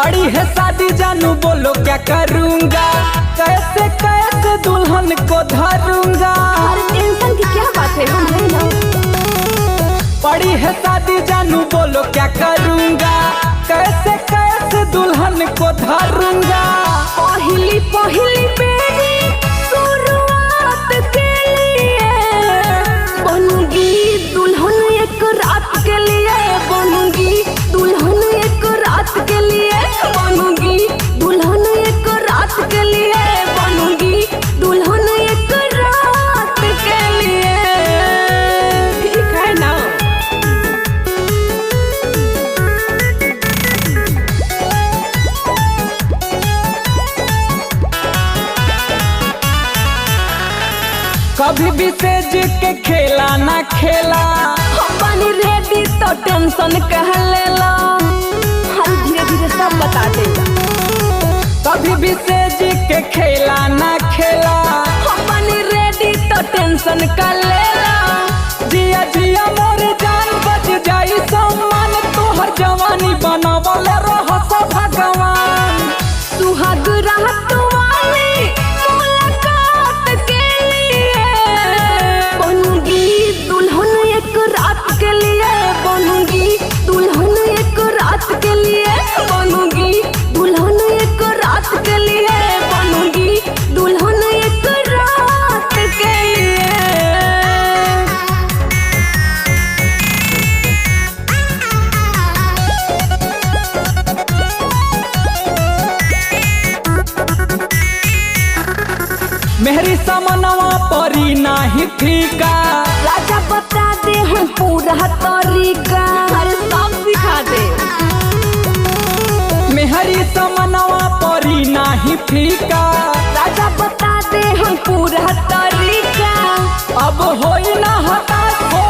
पड़ी है शादी जानू बोलो क्या करूँगा, कैसे कैसे दुल्हन को धरूँगा। अरे टेंशन की क्या बात है, हम हैं ना। पड़ी है शादी जानू बोलो क्या करूँगा, कैसे कैसे दुल्हन को धरूँगा। पहली पहली बेरी शुरुआत के लिए बनूंगी दुल्हन एक रात के लिए, बनूंगी दुल्हन एक रात के लिए, बनूंगी दुल्हन एक रात के लिए, बनूंगी दुल्हन एक रात के लिए। ठीक है ना। कभी भी सेज के खेला ना खेला, हम बनी रेडी तो टेंशन कह लेला। हर धीरे धीरे सब बता देगा। कभी भी सेज के खेला ना खेला, हम बनी रेडी तो टेंशन कर लेला। जिया जिया मोर जान बच जाई सम्मान, तोहर जवानी बनावले रह भगवान। सुहाग रात वाली मुलाकात के लिए बनूंगी दुल्हन एक रात के लिए, बनूंगी दुल्हन एक रात के लिए, बनूंगी दुल्हन एक रात के लिए, बनूंगी दुल्हन एक रात के लिए। मेहरी समनवा परी नाही फीका, राजा बता दे हम पूरा तरीका, अरे सब सिखा दे। मेहरी समनवा परी नाही फीका, राजा बता दे हम पूरा तरीका। अब होई ना हताश हो